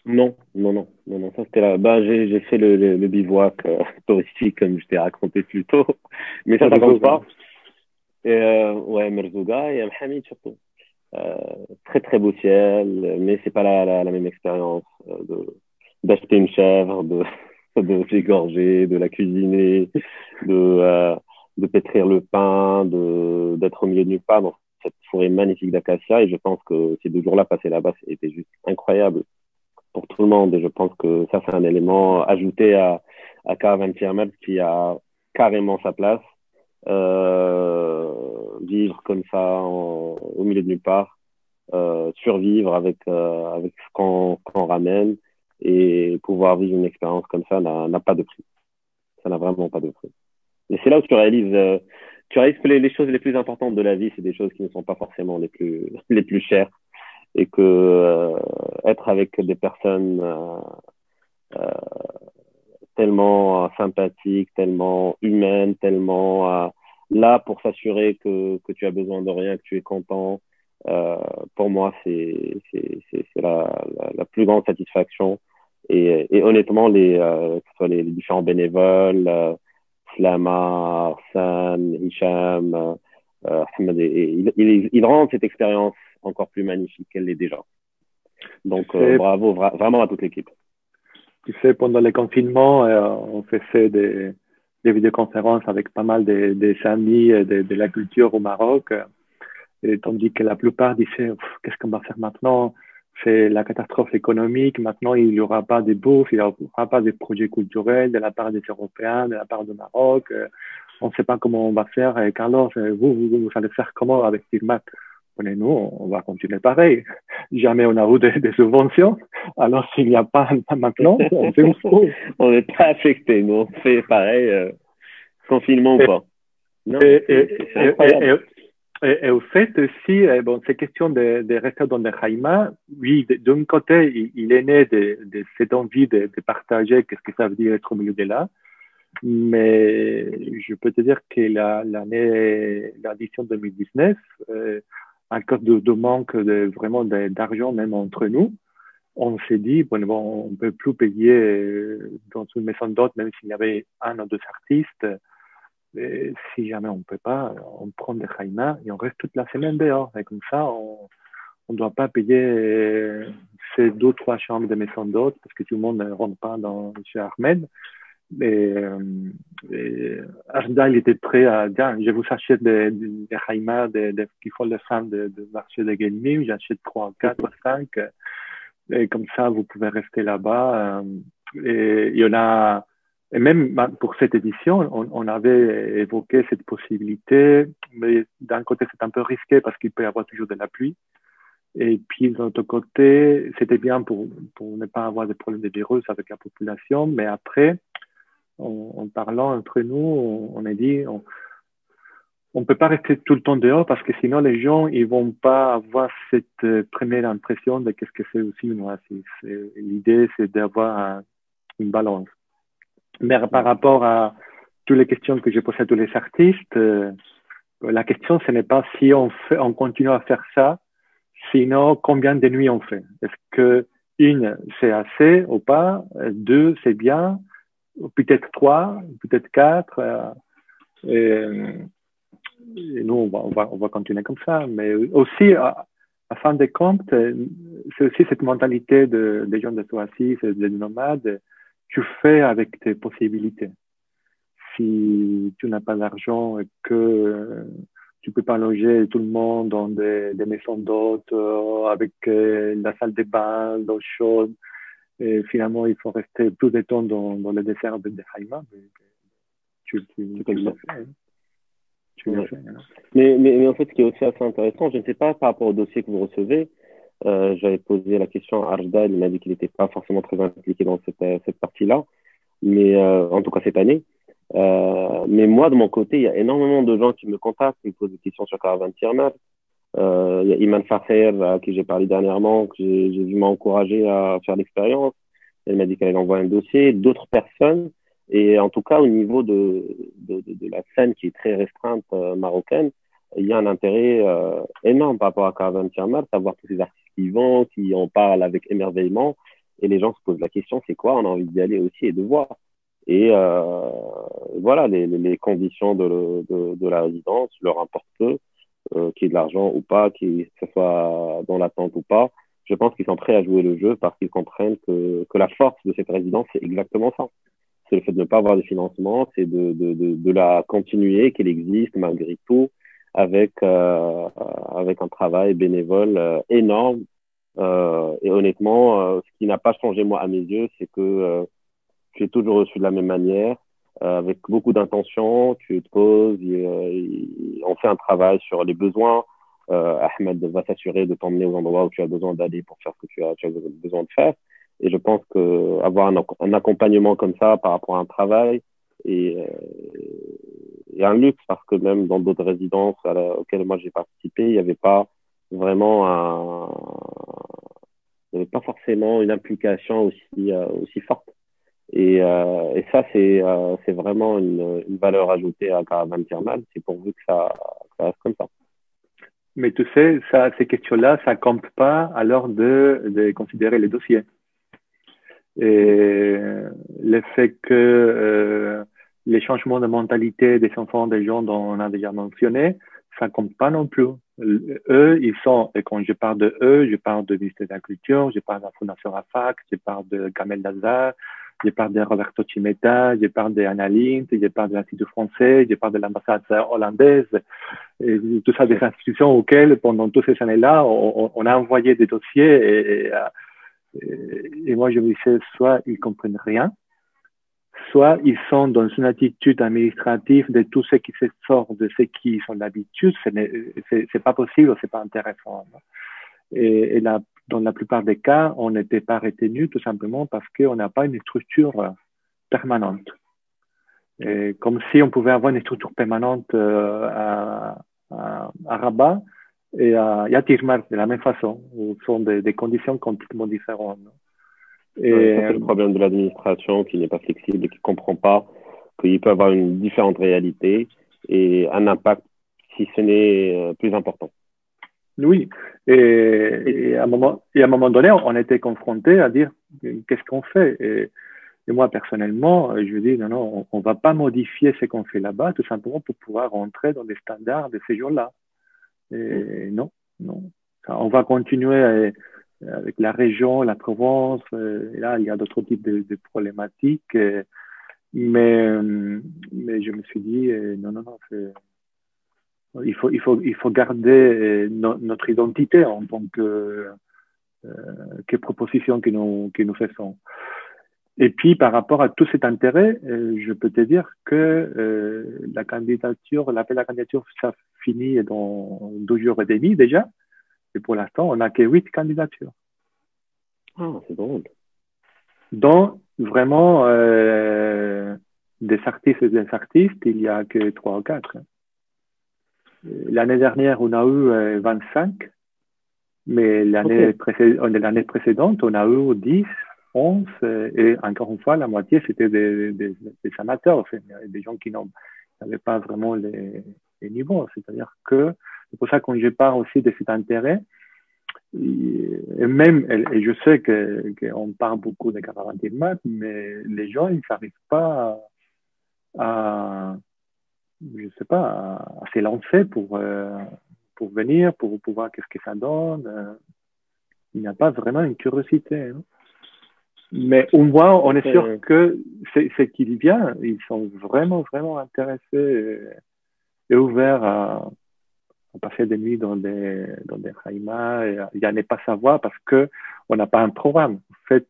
Non, ça c'était là. Ben, j'ai fait le bivouac touristique comme je t'ai raconté plus tôt, mais ça compte pas. Et, ouais, Merzouga et Hamid surtout. Très très beau ciel, mais c'est pas la même expérience d'acheter une chèvre, de l'égorger, de la cuisiner, de pétrir le pain, d'être au milieu de nulle part dans cette forêt magnifique d'acacia. Et je pense que ces 2 jours-là passés là-bas, c'était juste incroyable pour tout le monde. Et je pense que ça, c'est un élément ajouté à Caravan Firmed qui a carrément sa place. Vivre comme ça au milieu de nulle part, survivre avec ce qu'on ramène et pouvoir vivre une expérience comme ça n'a pas de prix. Ça n'a vraiment pas de prix. Et c'est là où tu réalises que les choses les plus importantes de la vie, c'est des choses qui ne sont pas forcément les plus chères, et que être avec des personnes tellement sympathiques, tellement humaines, tellement là pour s'assurer que tu as besoin de rien, que tu es content, pour moi, c'est la plus grande satisfaction. Et honnêtement, que ce soit les différents bénévoles, / Slama, Hassan, Hicham, Ahmed, il rend cette expérience encore plus magnifique qu'elle l'est déjà. Donc, bravo vraiment à toute l'équipe. Tu sais, pendant les confinements, on faisait des vidéoconférences avec pas mal des amis de la culture au Maroc. Et tandis que la plupart disaient, qu'est-ce qu'on va faire maintenant? C'est la catastrophe économique. Maintenant, il n'y aura pas de bourse, il n'y aura pas de projets culturels de la part des Européens, de la part du Maroc. On ne sait pas comment on va faire. Et Carlos, vous allez faire comment avec Stigmat? Mais nous, on va continuer pareil. Jamais on a eu des subventions. Alors, s'il n'y a pas maintenant, on fait où faut. On n'est pas affecté. Nous, on fait pareil, confinement ou pas. Non, c'est incroyable. Et au fait aussi, bon, ces questions de rester dans le Haïma, oui, d'un côté, il est né de cette envie de partager qu'est-ce que ça veut dire être au milieu de là. Mais je peux te dire que l'édition 2019, à cause de manque vraiment d'argent même entre nous, on s'est dit, bon, on peut plus payer dans une maison d'hôtes, même s'il y avait un ou deux artistes. Et si jamais on ne peut pas, on prend des Haïma et on reste toute la semaine dehors. Et comme ça, on ne doit pas payer ces 2 ou 3 chambres de maison d'hôtes parce que tout le monde ne rentre pas chez Ahmed. Et Arda, il était prêt à dire, je vous achète des Haïma qui font les femmes de marché de Guelmim, j'achète 3, 4, 5. Et comme ça, vous pouvez rester là-bas. Et il y en a. Et même pour cette édition, on avait évoqué cette possibilité, mais d'un côté, c'est un peu risqué parce qu'il peut y avoir toujours de la pluie. Et puis, de l'autre côté, c'était bien pour ne pas avoir de problèmes de virus avec la population. Mais après, en parlant entre nous, on a dit, on peut pas rester tout le temps dehors parce que sinon, les gens, ils vont pas avoir cette première impression de qu'est-ce que c'est aussi une oasis. L'idée, c'est d'avoir une balance. Mais par rapport à toutes les questions que j'ai posées à tous les artistes, la question, ce n'est pas si on continue à faire ça, sinon combien de nuits on fait. Est-ce que une, c'est assez ou pas? 2, c'est bien? Peut-être 3, peut-être 4. Et nous, on va continuer comme ça. Mais aussi, à fin de compte, c'est aussi cette mentalité des gens de Soasis, des nomades. Tu fais avec tes possibilités. Si tu n'as pas d'argent et que tu peux pas loger tout le monde dans des maisons d'hôtes avec la salle de bain, l'eau chaude, et finalement il faut rester plus de temps dans le désert de Haïma, tu le fais. Hein. Mais en fait, ce qui est aussi assez intéressant, je ne sais pas par rapport au dossier que vous recevez, j'avais posé la question à Arjda, il m'a dit qu'il n'était pas forcément très impliqué dans cette partie-là, mais en tout cas cette année. Mais moi, de mon côté, il y a énormément de gens qui me contactent, qui me posent des questions sur Caravan Tirmat. Il y a Iman Faher, à qui j'ai parlé dernièrement, que j'ai vu m'encourager à faire l'expérience. Elle m'a dit qu'elle allait envoyer un dossier. D'autres personnes, et en tout cas, au niveau de la scène qui est très restreinte marocaine, il y a un intérêt énorme par rapport à Caravan Tirmat, savoir tous ces artistes qui vont, qui en parlent avec émerveillement. Et les gens se posent la question, c'est quoi? On a envie d'y aller aussi et de voir. Et voilà, les conditions de la résidence leur importent peu, qu'il y ait de l'argent ou pas, que ce soit dans l'attente ou pas. Je pense qu'ils sont prêts à jouer le jeu parce qu'ils comprennent que la force de cette résidence, c'est exactement ça. C'est le fait de ne pas avoir de financement, c'est de la continuer, qu'elle existe malgré tout, avec un travail bénévole énorme. Et honnêtement, ce qui n'a pas changé, moi, à mes yeux, c'est que tu es toujours reçu de la même manière, avec beaucoup d'intention, tu te poses, on fait un travail sur les besoins. Ahmed va s'assurer de t'emmener aux endroits où tu as besoin d'aller pour faire ce que tu as besoin de faire. Et je pense qu'avoir un accompagnement comme ça par rapport à un travail est un luxe, parce que même dans d'autres résidences auxquelles moi j'ai participé, il n'y avait pas vraiment il n'y avait pas forcément une implication aussi forte. Et ça, c'est vraiment une valeur ajoutée à Caravan Tirmat. C'est pourvu que ça reste comme ça. Mais tu sais, ces questions-là, ça compte pas alors de considérer les dossiers. Et le fait que les changements de mentalité des enfants, des gens dont on a déjà mentionné, ça compte pas non plus. Eux, ils sont, et quand je parle de eux, je parle de ministère de la Culture, je parle de la Fondation Rafak, je parle de Kamel Daza, je parle de Roberto Chimeta, je parle d'Anna Lint, je parle de l'Institut français, je parle de l'ambassade hollandaise, et tout ça, des institutions auxquelles, pendant toutes ces années-là, on a envoyé des dossiers et moi, je me disais, soit ils comprennent rien, soit ils sont dans une attitude administrative de tout ce qui se sort de ce qui sont d'habitude, c'est pas possible, c'est pas intéressant. Et là, dans la plupart des cas, on n'était pas retenu tout simplement parce qu'on n'a pas une structure permanente. Et comme si on pouvait avoir une structure permanente à Rabat et à Tirmar de la même façon, où ce sont des conditions complètement différentes. Et ça, c'est le problème de l'administration qui n'est pas flexible et qui ne comprend pas qu'il peut avoir une différente réalité et un impact, si ce n'est plus important. Oui, et à un moment donné, on était confronté à dire qu'est-ce qu'on fait et moi, personnellement, je dis non, on ne va pas modifier ce qu'on fait là-bas, tout simplement pour pouvoir rentrer dans les standards de ces jours-là. Et non. On va continuer avec la région, la Provence. Et là, il y a d'autres types de problématiques. Mais je me suis dit, non, il faut garder notre identité en tant que proposition que nous faisons. Et puis, par rapport à tout cet intérêt, je peux te dire que l'appel à la candidature, ça finit dans 12 jours et demi déjà. Et pour l'instant, on n'a que 8 candidatures. Ah, c'est drôle. Donc, vraiment, des artistes et des artistes, il n'y a que 3 ou 4. L'année dernière, on a eu 25, mais l'année précédente, on a eu 10, 11, et encore une fois, la moitié, c'était des amateurs, des gens qui n'avaient pas vraiment les niveaux. C'est-à-dire que, c'est pour ça que quand je parle aussi de cet intérêt, et même, et je sais qu'on parle beaucoup de caravane de maths, mais les gens, ils n'arrivent pas je sais pas, à s'élancer pour venir, pour voir qu'est-ce que ça donne. Il n'y a pas vraiment une curiosité. Hein. Mais au moins, on est sûr que c'est qu'il vient, ils sont vraiment, vraiment intéressés et ouverts à passer des nuits dans des haïmas et à ne pas savoir parce qu'on n'a pas un programme. En fait,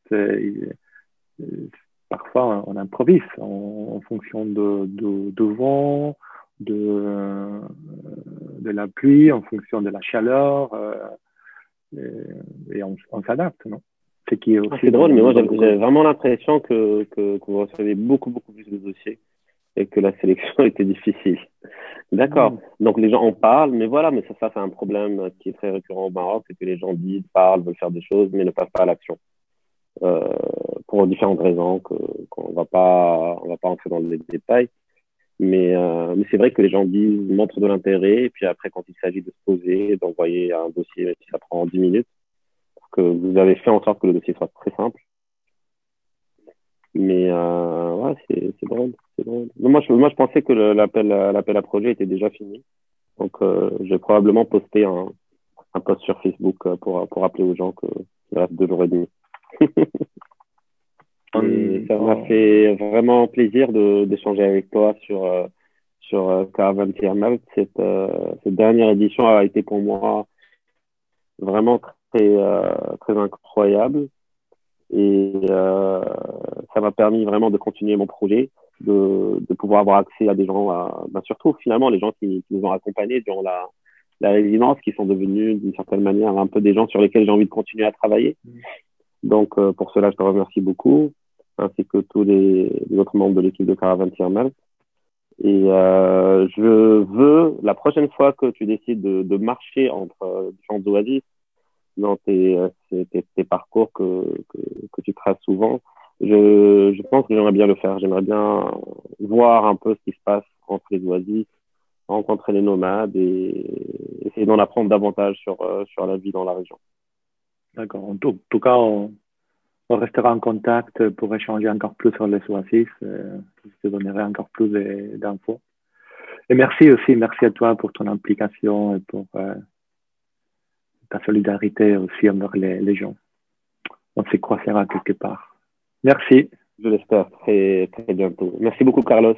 parfois, on improvise en fonction de vent, de la pluie, en fonction de la chaleur, et on s'adapte, non? C'est drôle, mais moi, j'ai vraiment l'impression que vous recevez beaucoup, beaucoup plus de dossiers et que la sélection était difficile. D'accord. Donc, les gens en parlent, mais voilà, mais ça c'est un problème qui est très récurrent au Maroc, c'est que les gens disent, parlent, veulent faire des choses, mais ne passent pas à l'action. Pour différentes raisons qu'on va pas entrer dans les détails. Mais c'est vrai que les gens disent, montrent de l'intérêt, et puis après, quand il s'agit de se poser, d'envoyer un dossier, ça prend 10 minutes, que vous avez fait en sorte que le dossier soit très simple. Mais ouais, c'est drôle. Moi, je pensais que l'appel à projet était déjà fini. Donc, je vais probablement poster un post sur Facebook pour rappeler aux gens qu'il reste 2 jours et demi. Et ça m'a fait vraiment plaisir d'échanger avec toi sur Caravan TML. Cette dernière édition a été pour moi vraiment très, très incroyable. Et ça m'a permis vraiment de continuer mon projet, de pouvoir avoir accès à des gens, surtout finalement les gens qui nous ont accompagnés durant la résidence, qui sont devenus d'une certaine manière un peu des gens sur lesquels j'ai envie de continuer à travailler. Donc pour cela, je te remercie beaucoup, ainsi que tous les autres membres de l'équipe de Caravan Tirmal. Et je veux, la prochaine fois que tu décides de marcher entre différentes oasis, dans tes parcours que tu traces souvent, je pense que j'aimerais bien le faire. J'aimerais bien voir un peu ce qui se passe entre les oasis, rencontrer les nomades et essayer d'en apprendre davantage sur la vie dans la région. D'accord. En tout cas, on on restera en contact pour échanger encore plus sur les oasis. Je te donnerai encore plus d'infos. Et merci aussi, merci à toi pour ton implication et pour ta solidarité aussi envers les gens. On se croisera quelque part. Merci. Je l'espère très, très bientôt. Merci beaucoup, Carlos.